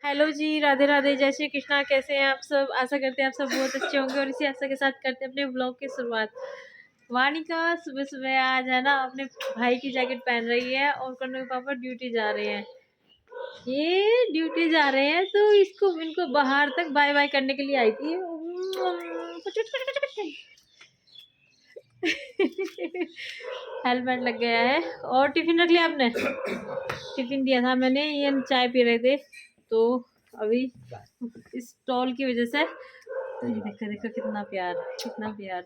Hello जी, राधे राधे, जय श्री कृष्णा। कैसे हैं आप सब? आशा करते हैं आप सब बहुत अच्छे होंगे और इसी आशा के साथ करते हैं अपने ब्लॉग की शुरुआत। वानिका सुबह सुबह आज है ना अपने भाई की जैकेट पहन रही है और कन्नू के पापा ड्यूटी जा रहे हैं। ये ड्यूटी जा रहे हैं तो इसको इनको बाहर तक बाय बाय करने के लिए आई थी। हेलमेट लग गया है और टिफिन रख लिया आपने? टिफिन दिया था मैंने, ये चाय पी रहे थे तो अभी इस स्टॉल की वजह से। तो ये देखो देखो कितना प्यार, कितना प्यार।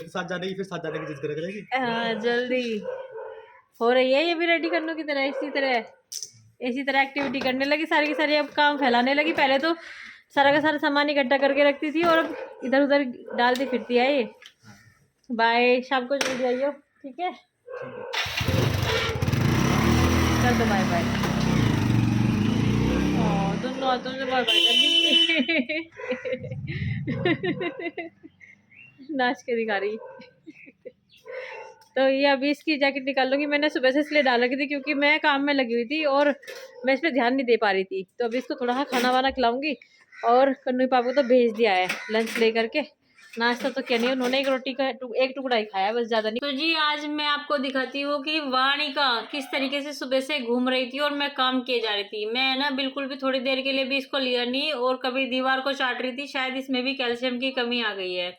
साथ जाने की, फिर साथ जाने की जिद करेगी। हाँ जल्दी हो रही है ये भी रेडी करने की तरह, इसी तरह एक्टिविटी करने लगी सारी की सारी। अब काम फैलाने लगी। पहले तो सारा का सारा सामान इकट्ठा करके रखती थी और अब इधर उधर डालती फिरती है ये। बाय, शाम को जल्दी आइयो, ठीक है? कर दो बाय बाय। दोनों हाथों से बाय बाय कर दी। नाच के दिखा रही। तो ये अभी इसकी जैकेट निकाल लूंगी। मैंने सुबह से इसलिए डाल रखी थी क्योंकि मैं काम में लगी हुई थी और मैं इस पर ध्यान नहीं दे पा रही थी। तो अभी इसको थोड़ा सा खाना वाना खिलाऊंगी और कन्नू पापा को तो भेज दिया है लंच ले करके। नाश्ता तो क्या नहीं, उन्होंने एक रोटी का एक टुकड़ा ही खाया, बस ज्यादा नहीं। तो जी आज मैं आपको दिखाती हूँ कि वानिका किस तरीके से सुबह से घूम रही थी और मैं काम किए जा रही थी। मैं ना बिल्कुल भी थोड़ी देर के लिए भी इसको लिया नहीं और कभी दीवार को चाट रही थी। शायद इसमें भी कैल्शियम की कमी आ गई है।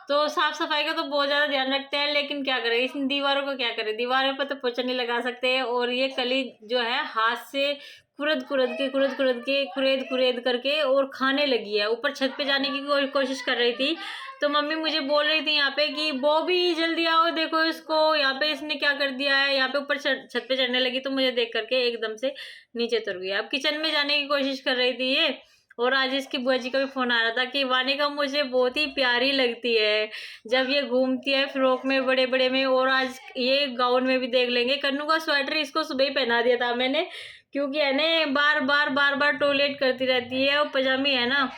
तो साफ सफाई का तो बहुत ज्यादा ध्यान रखते हैं, लेकिन क्या करें, इस दीवारों को क्या करें, दीवारों पर तो पोछा नहीं लगा सकते। और ये कली जो है हाथ से कुरेद करके और खाने लगी है। ऊपर छत पे जाने की कोशिश कर रही थी तो मम्मी मुझे बोल रही थी यहाँ पे कि बॉबी जल्दी आओ, देखो इसको, यहाँ पे इसने क्या कर दिया है। यहाँ पे ऊपर छत पे चढ़ने लगी तो मुझे देख करके एकदम से नीचे उतर गई। अब किचन में जाने की कोशिश कर रही थी ये। और आज इसकी बुआ जी का भी फोन आ रहा था कि वानिका मुझे बहुत ही प्यारी लगती है जब ये घूमती है फ्रॉक में बड़े बड़े में। और आज ये गाउन में भी देख लेंगे। कन्नू का स्वेटर इसको सुबह ही पहना दिया था मैंने, क्योंकि है ना बार बार टॉयलेट करती रहती है और पजामी है ना,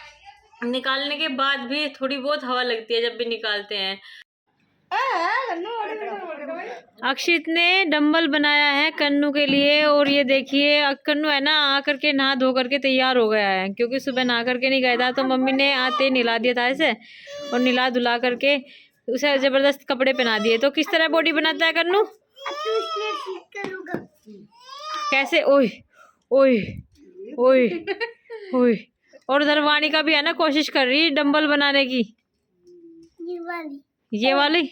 निकालने के बाद भी थोड़ी बहुत हवा लगती है जब भी निकालते हैं। अक्षित ने डंबल बनाया है कन्नू के लिए और ये देखिए कन्नू है ना आकर के नहा धो करके तैयार हो गया है, क्योंकि सुबह नहा करके नहीं गया था तो मम्मी ने आते ही नहला दिया था इसे और नहला धुला करके उसे जबरदस्त कपड़े पहना दिए। तो किस तरह बॉडी बनाता है कन्नू? कैसे? ओए ओए ओए ओए। और उधर वानिका भी है ना कोशिश कर रही है डंबल बनाने की। ये वाली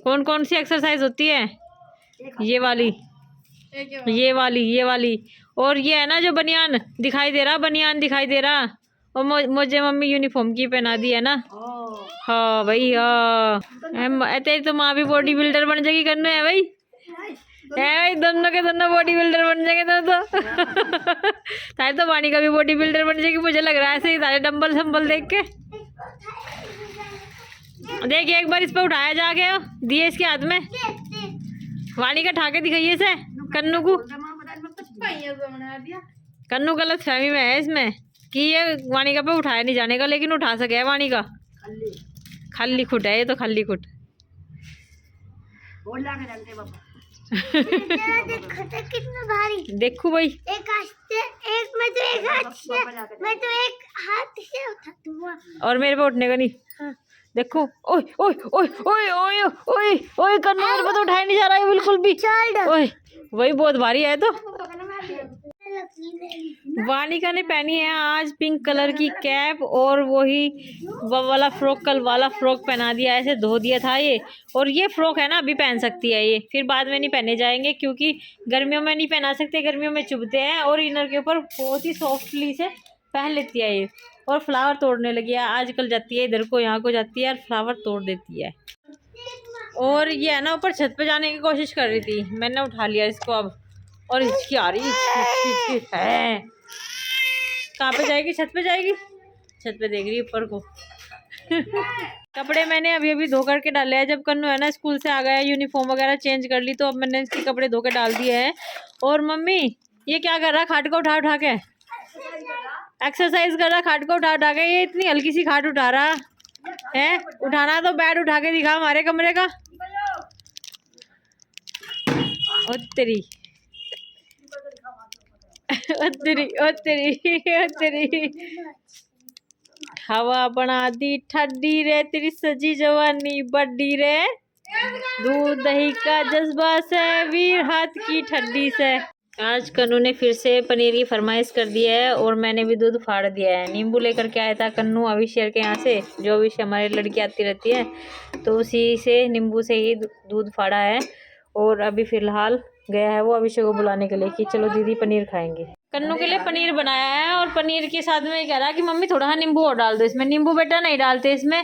कौन कौन सी एक्सरसाइज होती है? ये वाली, ये वाली। और ये है ना जो बनियान दिखाई दे रहा और मुझे मम्मी यूनिफॉर्म की पहना दी है ना। हाँ भाई हाँ, तेरी तो माँ भी बॉडी बिल्डर बन जाएगी। करना है भाई, है भाई, दोनों के दोनों बॉडी बिल्डर बन जाएंगे तो तारे तो वानी का भी बॉडी बिल्डर बन जाएगी मुझे लग रहा है ऐसे ही सारे डंबल संबल देख के। देखिए एक बार इस पे उठाया जाके दिए इसके हाथ में। वानी का ठाके दिखाइए इसे कन्नू को। कन्नू गलत फहमी में है इसमें कि ये वानी का पे उठाया नहीं जाने का, लेकिन उठा सके है वानी का। खाली खुट है ये तो, खाली खुट। कितना भारी देखो भाई, एक हाथ से मैं तो एक हाथ से उठाऊंगा और मेरे पे उठने का नहीं। हाँ। देखो ओए ओए ओए ओए ओए ओए ओए कन्नू मेरे पे तो उठाया नहीं जा रहा है बिल्कुल भी। ओए वही बहुत भारी है। तो वानिका ने पहनी है आज पिंक कलर की कैप और वही वाला फ्रॉक, कल वाला फ्रॉक पहना दिया, ऐसे धो दिया था ये। और ये फ्रॉक है ना अभी पहन सकती है ये, फिर बाद में नहीं पहने जाएंगे क्योंकि गर्मियों में नहीं पहना सकते, गर्मियों में चुभते हैं। और इनर के ऊपर बहुत ही सॉफ्टली से पहन लेती है ये। और फ्लावर तोड़ने लगी है आजकल, जाती है इधर को यहाँ को जाती है और फ्लावर तोड़ देती है। और ये है ना ऊपर छत पे जाने की कोशिश कर रही थी, मैंने उठा लिया इसको अब। और इसकी आ रही है, कहाँ पे जाएगी? छत पे जाएगी, छत पे देख रही है ऊपर को। कपड़े मैंने अभी अभी धो करके डाले हैं। जब कन्नू है ना स्कूल से आ गया, यूनिफॉर्म वगैरह चेंज कर ली तो अब मैंने इसके कपड़े धो के डाल दिए हैं। और मम्मी ये क्या कर रहा है? खाट को उठा उठा के एक्सरसाइज कर रहा, खाट को उठा उठा के। ये इतनी हल्की सी खाट उठा रहा है, उठाना तो बेड उठा के दिखा हमारे कमरे का। ओ तेरी, तेरी हवा बना दी ठंडी रे, तेरी सजी जवानी बड्डी रे, दूध दही का जज्बा से, वीर हाथ की ठंडी से। आज कन्नू ने फिर से पनीर की फरमाइश कर दिया है और मैंने भी दूध फाड़ दिया है। नींबू लेकर के आया था कन्नू अभिषेक के यहाँ से, जो अभिषेक हमारी लड़की आती रहती है, तो उसी से नींबू से ही दूध फाड़ा है। और अभी फिलहाल गया है वो अभिषेक को बुलाने के लिए कि चलो दीदी पनीर खाएंगे। कन्नू के लिए पनीर बनाया है और पनीर के साथ में कह रहा है कि मम्मी थोड़ा सा नींबू और डाल दो इसमें। नींबू बेटा नहीं डालते इसमें।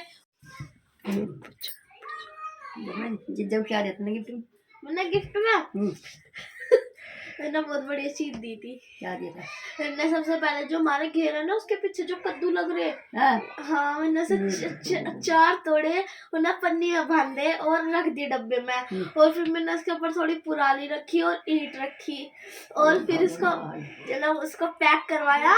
जिज्जा क्या देते ना गिफ्ट में? मैंने गिफ्ट में मैंने बहुत बढ़िया चीज दी थी। क्या दिया था? मैंने सबसे पहले जो हमारे घेर है ना उसके पीछे जो कद्दू लग रहे हाँ मैंने से 4 तोड़े, उन्हें पन्नी में बांधे और रख दिए डब्बे में। और फिर मैंने उसके ऊपर थोड़ी पुराली रखी और ईंट रखी और फिर उसको पैक करवाया।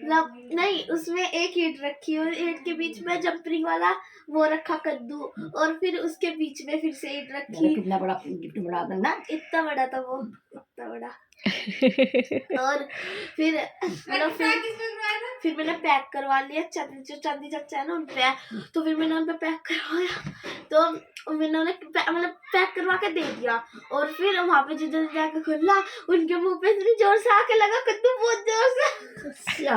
नहीं, उसमें एक ईंट रखी और ईंट के बीच में जंपरिंग वाला वो रखा कद्दू और फिर उसके बीच में फिर से ईंट रखी। कितना बड़ा गिफ्ट बना देना। इतना बड़ा था वो, इतना बड़ा। और फिर फिर मैंने पैक करवा लिया। चांदी चाचा है ना उन पे, तो फिर मैंने उन पे पैक करवाया। तो मैंने उन्हें मतलब पैक करवा के दे दिया। और फिर वहाँ पे जिधर जाके खुला उनके मुंह पे इतनी जोर से आके लगा कद्दू, बहुत जोर से। क्या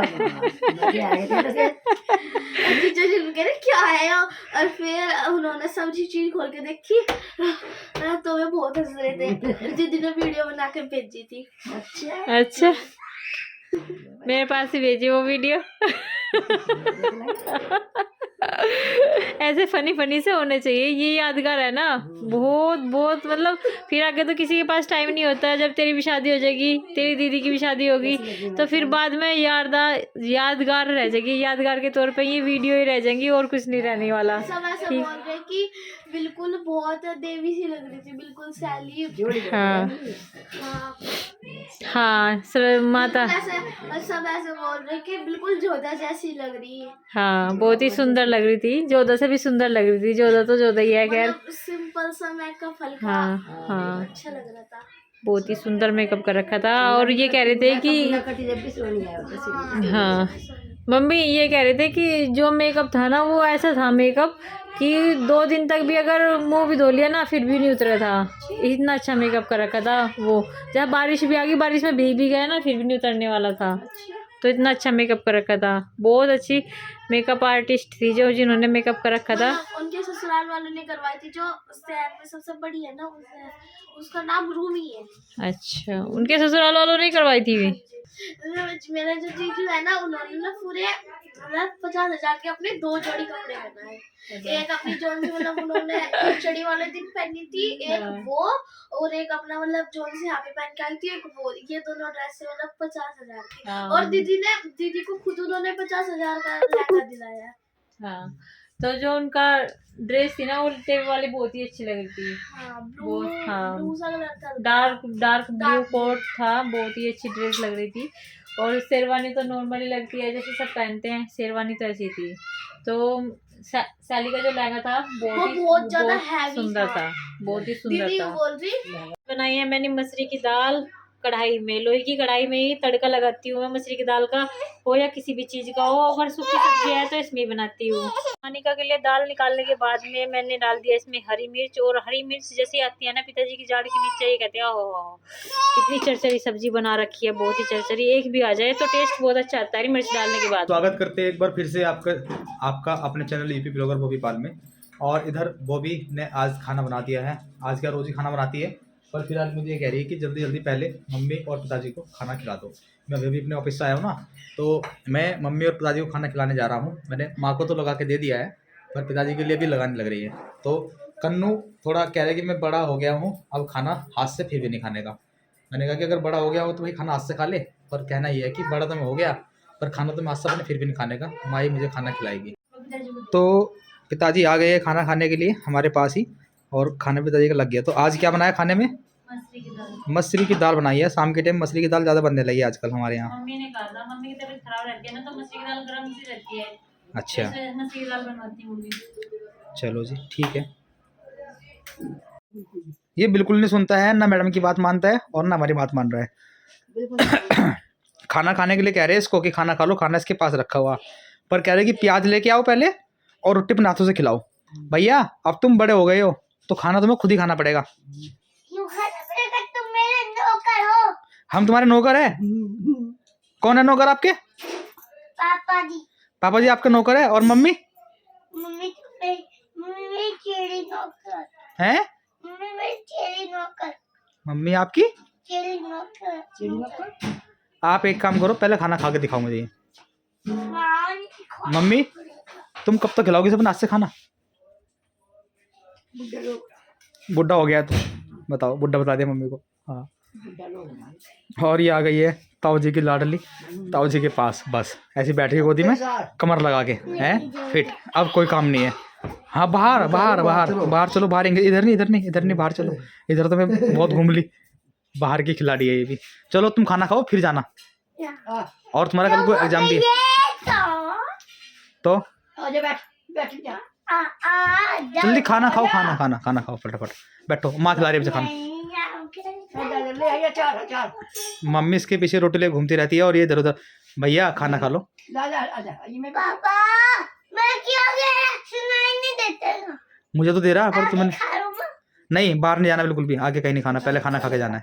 है? और फिर उन्होंने सब्जी चीज खोल के देखी तो वे बहुत हंस रहे थे। दीदी ने वीडियो बना के भेजी थी। अच्छा, मेरे पास ही भेजी वो वीडियो। ऐसे फनी से होने चाहिए, ये यादगार है ना। बहुत मतलब फिर आगे तो किसी के पास टाइम नहीं होता। जब तेरी भी शादी हो जाएगी, तेरी दीदी की भी शादी होगी, तो फिर बाद में यादगार रह जाएगी। यादगार के तौर पे ये वीडियो ही रह जाएंगी और कुछ नहीं रहने वाला। सब ऐसे बोल रहे कि बिल्कुल बहुत देवी सी लग रही थी, बिल्कुल सैली। हाँ माता सब ऐसे बोल रहे कि बिल्कुल जोधा जैसी लग रही है। हाँ, बहुत ही सुंदर लग रही थी, जोधा से भी सुंदर लग रही थी। जोधा तो जोधा ही है खैर। सिंपल सा मेकअप हल्का। हाँ अच्छा लग रहा था। बहुत ही सुंदर मेकअप कर रखा था। और ये कह रहे थे कि हाँ मम्मी ये कह रहे थे कि जो मेकअप था ना वो ऐसा था मेकअप कि 2 दिन तक भी अगर मुंह भी धो लिया ना फिर भी नहीं उतरा था। इतना अच्छा मेकअप कर रखा था वो। जब बारिश भी आ गई, बारिश में भीग भी गया ना फिर भी नहीं उतरने वाला था। तो इतना अच्छा मेकअप कर रखा था। बहुत अच्छी मेकअप आर्टिस्ट थी जो जिन्होंने मेकअप कर रखा था। उनके ससुराल वालों ने करवाई थी, जो शहर में सबसे बड़ी है ना, उसका नाम रूमी है। अच्छा, उनके ससुराल वालों ने करवाई थी भी। मेरा जो जीजू है ना, उन्होंने ना पूरे 50,000 के अपने 2 जोड़ी कपड़े बनाए। एक अपनी जोन से मतलब उन्होंने खिचड़ी वाले दिन पहनी थी, एक वो, और एक अपना मतलब जोन से यहाँ पे पहन के आई थी, एक वो। ये दोनों ड्रेस मतलब 50,000 की। और दीदी को खुद उन्होंने 50,000 का लहंगा दिलाया। हाँ, तो जो उनका ड्रेस थी ना वो टेप वाली बहुत ही अच्छी लग रही थी। डार्क ब्लू कोट था, बहुत ही अच्छी ड्रेस लग रही थी। और शेरवानी तो नॉर्मली लगती है जैसे सब पहनते हैं, शेरवानी तो ऐसी थी। तो सैली का जो लहंगा था बहुत ज्यादा सुंदर था, बहुत ही सुंदर था। बनाई है मैंने मसूरी की दाल कढ़ाई में, लोहे की कढ़ाई में ही तड़का लगाती हूँ मैं मसूरी की दाल का, हो या किसी भी चीज़ का हो। अगर सूखी सब्जी है तो इसमें ही बनाती हूँ। हानिका के लिए दाल निकालने के बाद में मैंने डाल दिया इसमें हरी मिर्च। और हरी मिर्च जैसे आती है ना पिताजी की जाड़ के नीचे, ये कहते हैं ओह कितनी चरचरी सब्जी बना रखी है, बहुत ही चरचरी। एक भी आ जाए तो टेस्ट बहुत अच्छा आता है हरी मिर्च डालने के बाद। स्वागत करते हैं एक बार फिर से आपका अपने चैनल यूपी ब्लॉगर बॉबी पाल में। और इधर बॉबी ने आज खाना बना दिया है। आज क्या रोज़ ही खाना बनाती है, पर फिलहाल मुझे ये कह रही है कि जल्दी जल्दी पहले मम्मी और पिताजी को खाना खिला दो। मैं अभी अपने ऑफिस से आया हूँ ना, तो मैं मम्मी और पिताजी को खाना खिलाने जा रहा हूँ। मैंने माँ को तो लगा के दे दिया है, पर पिताजी के लिए भी लगाने लग रही है। तो कन्नू थोड़ा कह रहा है कि मैं बड़ा हो गया हूँ, अब खाना हाथ से फिर भी नहीं खाने का। मैंने कहा कि अगर बड़ा हो गया हो तो भाई खाना हाथ से खा ले, पर कहना ये है कि बड़ा तो मैं हो गया, पर खाना तो मैं हाथ से अपने फिर भी नहीं खाने का, माँ ही मुझे खाना खिलाएगी। तो पिताजी आ गए खाना खाने के लिए हमारे पास ही, और खाने पिताजी का लग गया। तो आज क्या बनाया खाने में? मसूरी की दाल बनाई है। शाम के टाइम मसूरी की दाल ज़्यादा बनने लगी है आजकल हमारे यहाँ। मम्मी ने कहा था, मम्मी की तबीयत खराब रहती है ना तो मसूरी की दाल गरम सी रहती है। अच्छा, मसूरी की दाल बनवाती हूँ मम्मी। चलो जी ठीक है। ये बिल्कुल नहीं सुनता है, ना मैडम की बात मानता है और ना हमारी बात मान रहा है। खाना खाने के लिए कह रहे हैं इसको कि खाना खा लो, खाना इसके पास रखा हुआ, पर कह रहे कि प्याज लेके आओ पहले और रोटी अपने हाथों से खिलाओ। भैया अब तुम बड़े हो गए हो तो खाना तुम्हें खुद ही खाना पड़ेगा। क्यों खाना पड़ेगा? तुम मेरे नौकर हो। हम तुम्हारे नौकर है? कौन है नौकर आपके? पापा जी। पापा जी आपके नौकर है। और मम्मी? मम्मी मेरी चेरी नौकर हैं? मम्मी मेरी चेरी नौकर मम्मी आपकी? चेरी नौकर। आप एक काम करो, पहले खाना खा के दिखाओ मुझे। हाँ, मम्मी तुम कब तक खिलाओगी सब नाश्ते खाना? बुढ़ा हो गया है तो बताओ, बुढ़ा बता दिया मम्मी को। हाँ, और ये आ गई है ताऊ जी की लाडली, ताऊ जी के पास बस ऐसी बैठ के गोदी में कमर लगा के हैं फिट। अब कोई काम नहीं है। हाँ बाहर बाहर बाहर बाहर चलो, बाहर इधर नहीं इधर नहीं इधर नहीं, बाहर चलो। इधर तो मैं बहुत घूम ली, बाहर की खिलाड़ी है ये भी। चलो तुम खाना खाओ फिर जाना, और तुम्हारा कल को एग्जाम भी है तो जल्दी खाना खाओ, खाना खाना खाना खाओ फटाफट। बैठो, माँ खिला रही है खाना। मम्मी इसके पीछे रोटी ले घूमती रहती है और ये इधर उधर। भैया खाना खा लो। पापा मैं क्यों सुनाई नहीं देते? मुझे तो दे रहा है पर तुम्हें खा लूं मैं? नहीं, बाहर नहीं जाना बिल्कुल भी, आगे कहीं नहीं खाना, पहले खाना खा के जाना है।